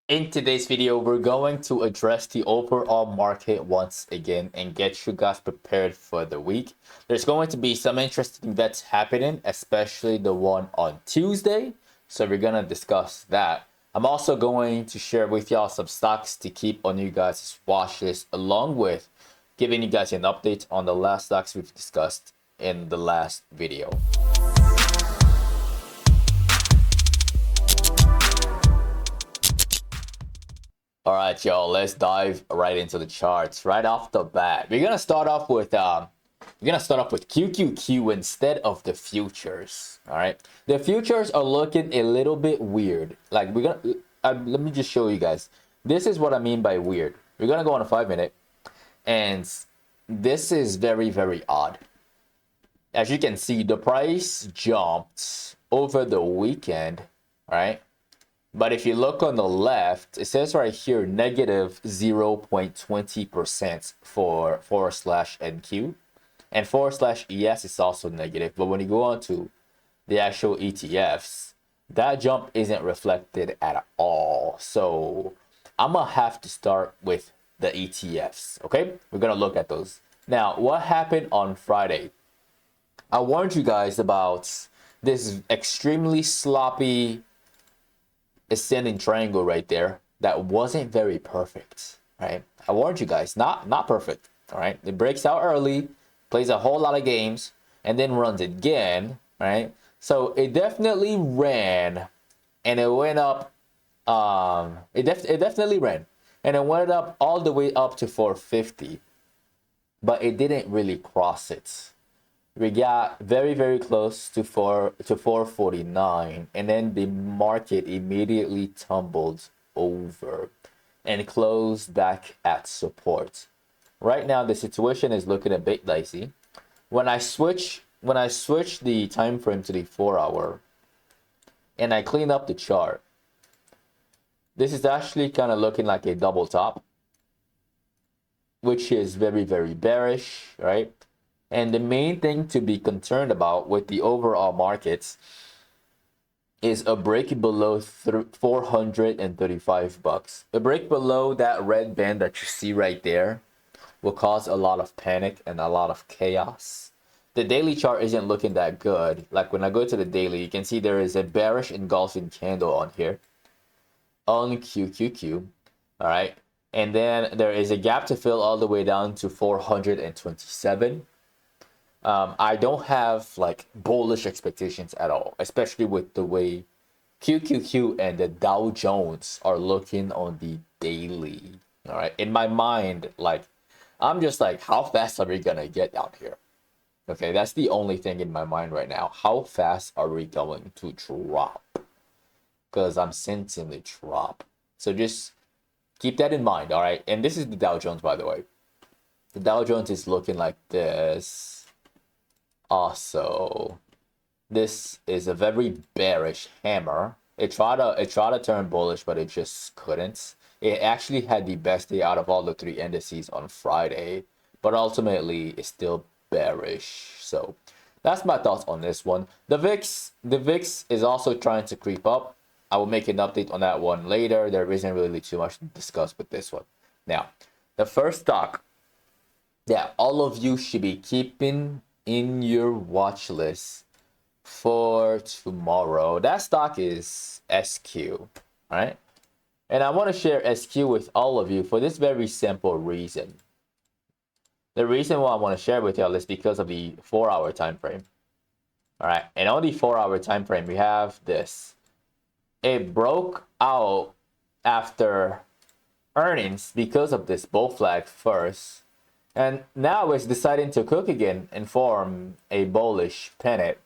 In today's video, we're going to address the overall market once again and get you guys prepared for the week. There's going to be some interesting bets happening, especially the one on Tuesday. So we're going to discuss that. I'm also going to share with y'all some stocks to keep on you guys' watch list, along with giving you guys an update on the last stocks we've discussed in the last video. All right, y'all, let's dive right into the charts right off the bat. We're gonna start off with QQQ instead of the futures. All right, the futures are looking a little bit weird. Like let me just show you guys. This is what I mean by weird. We're gonna go on a 5-minute, and this is very, very odd. As you can see, the price jumped over the weekend, right? But if you look on the left, it says right here negative 0.20% for /NQ, and /ES is also negative. But when you go on to the actual ETFs, that jump isn't reflected at all. So I'm gonna have to start with the ETFs. Okay, we're gonna look at those now. What happened on Friday? I warned you guys about this extremely sloppy ascending triangle right there that wasn't very perfect, right? I warned you guys, not perfect. All right, it breaks out early, plays a whole lot of games, and then runs again, right? So it definitely ran, and it went up. It definitely ran, and it went up all the way up to 450, but it didn't really cross it. We got very, very close to 449, and then the market immediately tumbled over and closed back at support. Right now the situation is looking a bit dicey. When I switch the time frame to the 4-hour and I clean up the chart, this is actually kind of looking like a double top, which is very, very bearish, right? And the main thing to be concerned about with the overall markets is a break below 435 bucks. A break below that red band that you see right there will cause a lot of panic and a lot of chaos. The daily chart isn't looking that good. Like when I go to the daily, you can see there is a bearish engulfing candle on here on QQQ. All right. And then there is a gap to fill all the way down to 427. I don't have like bullish expectations at all, especially with the way QQQ and the Dow Jones are looking on the daily. All right, in my mind, like I'm just like, how fast are we gonna get down here? Okay, that's the only thing in my mind right now. How fast are we going to drop? Because I'm sensing the drop. So just keep that in mind. All right, and this is the Dow Jones, by the way. The Dow Jones is looking like this. Also, this is a very bearish hammer. It tried to turn bullish, but it just couldn't. It actually had the best day out of all the 3 indices on Friday, but ultimately it's still bearish. So that's my thoughts on this one. The VIX is also trying to creep up. I will make an update on that one later. There isn't really too much to discuss with this one. Now, the first stock that all of you should be keeping in your watch list for tomorrow, that stock is SQ. All right, and I want to share SQ with all of you for this very simple reason. The reason why I want to share with y'all is because of the 4-hour time frame. All right, and on the 4-hour time frame, we have this. It broke out after earnings because of this bull flag first. And now it's deciding to cook again and form a bullish pennant.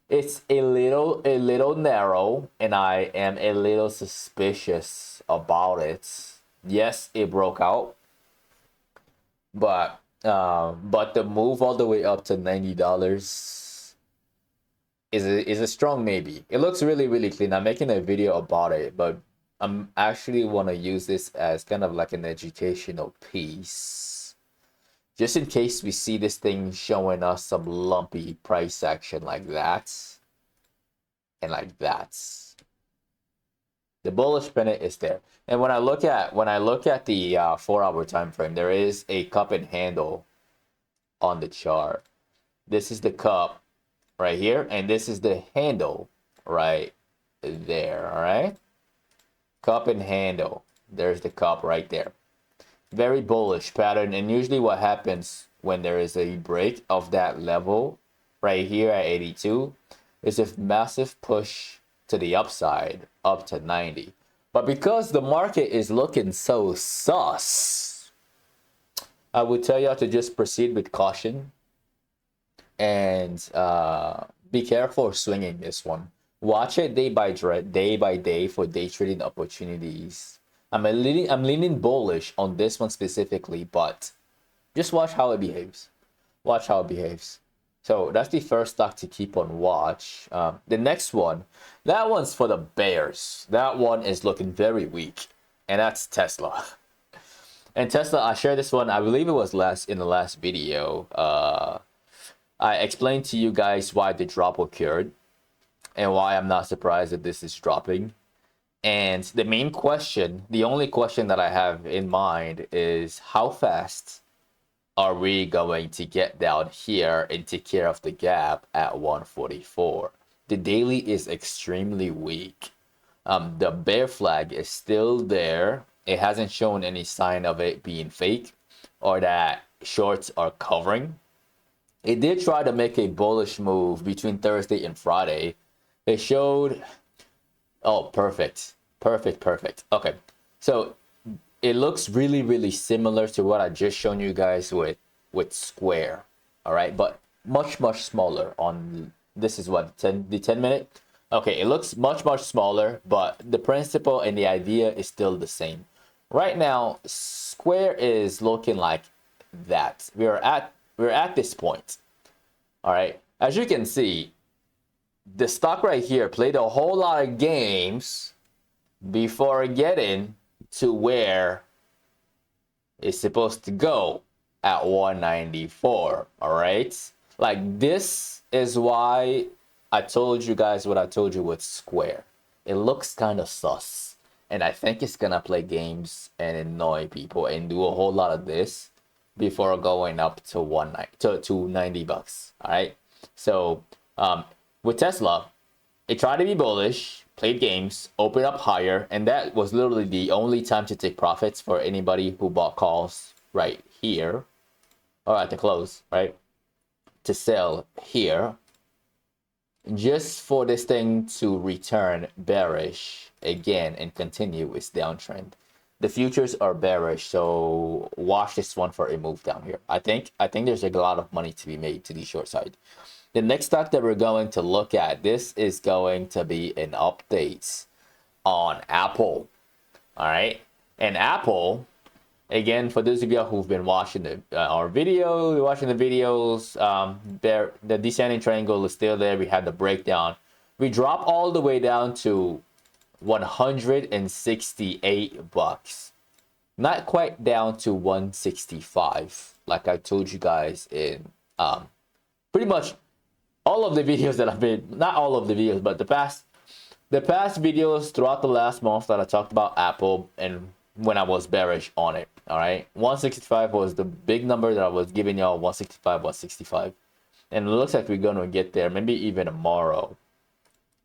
It's a little narrow, and I am a little suspicious about it. Yes, it broke out, but the move all the way up to $90 is a strong maybe. It looks really, really clean. I'm making a video about it, but I'm actually want to use this as kind of like an educational piece. Just in case we see this thing showing us some lumpy price action like that and like that. The bullish pennant is there. And when I look at the 4-hour time frame, there is a cup and handle on the chart. This is the cup right here, and this is the handle right there. All right, cup and handle. There's the cup right there. Very bullish pattern. And usually what happens when there is a break of that level right here at 82 is a massive push to the upside up to 90. But because the market is looking so sus, I would tell y'all to just proceed with caution and be careful swinging this one. Watch it day by day for day trading opportunities. I'm leaning bullish on this one specifically, but just watch how it behaves. Watch how it behaves. So that's the first stock to keep on watch. The next one, that one's for the bears. That one is looking very weak, and that's Tesla. And Tesla, I shared this one. I believe it was in the last video. I explained to you guys why the drop occurred and why I'm not surprised that this is dropping. And the main question, the only question that I have in mind is how fast are we going to get down here and take care of the gap at 144? The daily is extremely weak. The bear flag is still there. It hasn't shown any sign of it being fake or that shorts are covering. It did try to make a bullish move between Thursday and Friday. It showed, oh, perfect. Okay, so it looks really similar to what I just shown you guys with Square. All right, but much smaller. On this is what, the 10 minute. Okay, it looks much smaller, but the principle and the idea is still the same. Right now, Square is looking like that. We're at this point. All right, as you can see, the stock right here played a whole lot of games before getting to where it's supposed to go at 194. All right, like this is why I told you guys what I told you with Square. It looks kind of sus, and I think it's gonna play games and annoy people and do a whole lot of this before going up to 90 bucks. All right, so with Tesla, it tried to be bullish, played games, opened up higher, and that was literally the only time to take profits for anybody who bought calls right here, or at the close, right, to sell here, just for this thing to return bearish again and continue its downtrend. The futures are bearish, so watch this one for a move down here. I think there's a lot of money to be made to the short side. The next stock that we're going to look at, this is going to be an update on Apple. All right, and Apple, again, for those of you who've been watching our video, watching the videos, the descending triangle is still there. We had the breakdown. We drop all the way down to 168 bucks. Not quite down to 165, like I told you guys in pretty much all of the videos that I've made. Not all of the videos, but the past videos throughout the last month that I talked about Apple and when I was bearish on it. All right, 165 was the big number that I was giving y'all. 165, 165, and it looks like we're gonna get there, maybe even tomorrow.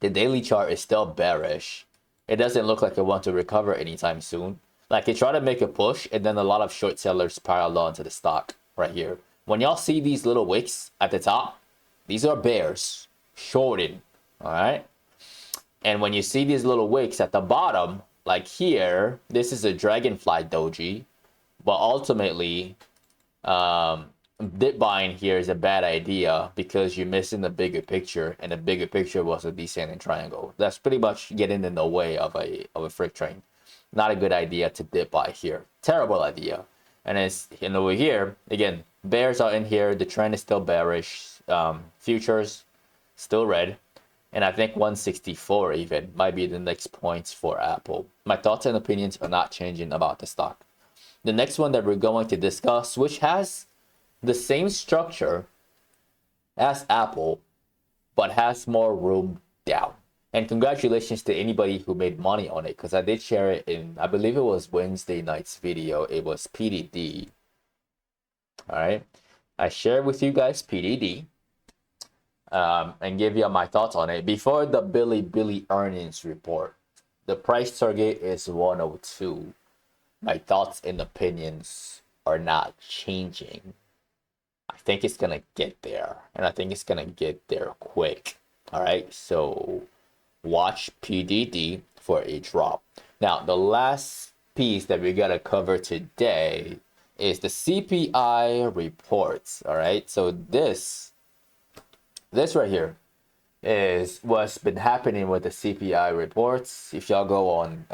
The daily chart is still bearish. It doesn't look like it wants to recover anytime soon. Like it tried to make a push, and then a lot of short sellers piled onto the stock right here. When y'all see these little wicks at the top, these are bears shorting. All right, and when you see these little wicks at the bottom, like here, this is a dragonfly doji, but ultimately, dip buying here is a bad idea because you're missing the bigger picture, and the bigger picture was a descending triangle. That's pretty much getting in the way of a freight train. Not a good idea to dip buy here. Terrible idea. And it's over here again. Bears are in here. The trend is still bearish. Futures still red. And I think 164 even might be the next points for Apple. My thoughts and opinions are not changing about the stock. The next one that we're going to discuss, which has the same structure as Apple, but has more room down. And congratulations to anybody who made money on it, because I did share it in, I believe it was Wednesday night's video. It was PDD. All right. I shared with you guys PDD and give you my thoughts on it. Before the Billy earnings report, the price target is 102. My thoughts and opinions are not changing. I think it's going to get there, and I think it's going to get there quick. All right. So watch PDD for a drop. Now, the last piece that we got to cover today is the CPI reports. All right. So this right here is what's been happening with the CPI reports. If y'all go on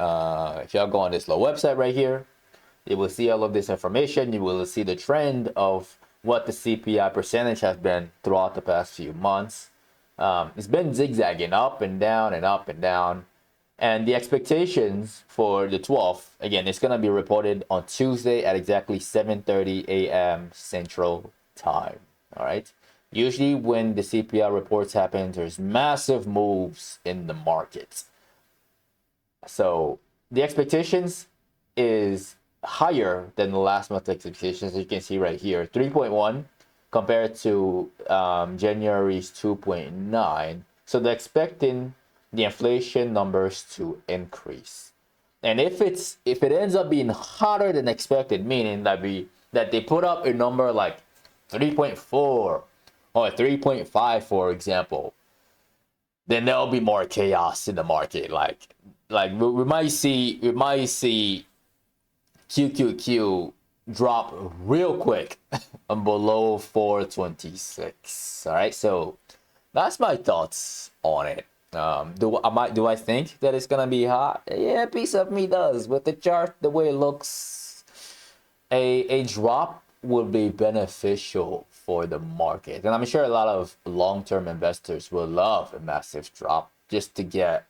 this little website right here, you will see all of this information. You will see the trend of what the CPI percentage has been throughout the past few months. It's been zigzagging up and down and up and down. And the expectations for the 12th, again, it's going to be reported on Tuesday at exactly 7:30 a.m. Central Time. All right. Usually when the CPI reports happen, there's massive moves in the market. So the expectations is higher than the last month's expectations. As you can see right here, 3.1 compared to January's 2.9. So they're expecting the inflation numbers to increase. And if it ends up being hotter than expected, meaning that they put up a number like 3.4 or 3.5, for example, then there'll be more chaos in the market. Like we might see QQQ drop real quick below 426. All right, so that's my thoughts on it. Do I think that it's gonna be hot? Yeah, a piece of me does. With the chart the way it looks, a drop would be beneficial for the market, and I'm sure a lot of long-term investors will love a massive drop just to get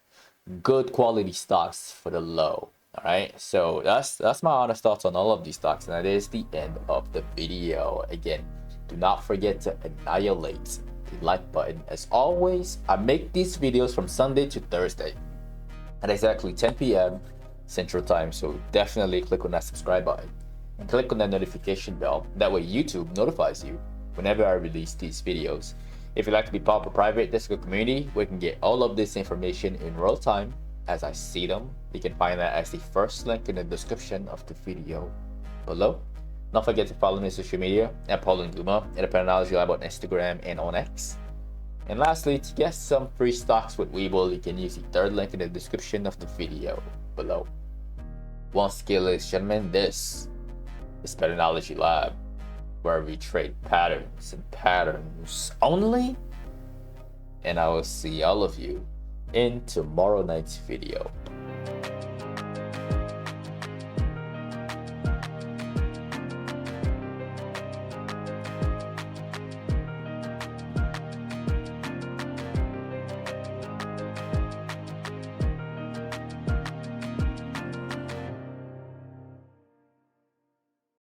good quality stocks for the low. All right, so that's my honest thoughts on all of these stocks, and that is the end of the video. Again, do not forget to annihilate the like button. As always, I make these videos from Sunday to Thursday at exactly 10 p.m. Central Time, so definitely click on that subscribe button and click on that notification bell. That way YouTube notifies you whenever I release these videos. If you'd like to be part of a private Discord community where you can get all of this information in real time as I see them, you can find that as the first link in the description of the video below. Don't forget to follow me on social media at Paul and Guma and the Patternology Lab on Instagram and on X. And lastly, to get some free stocks with Webull, you can use the third link in the description of the video below. Once again, ladies and gentlemen, this is Patternology Lab, where we trade patterns and patterns only. And I will see all of you in tomorrow night's video.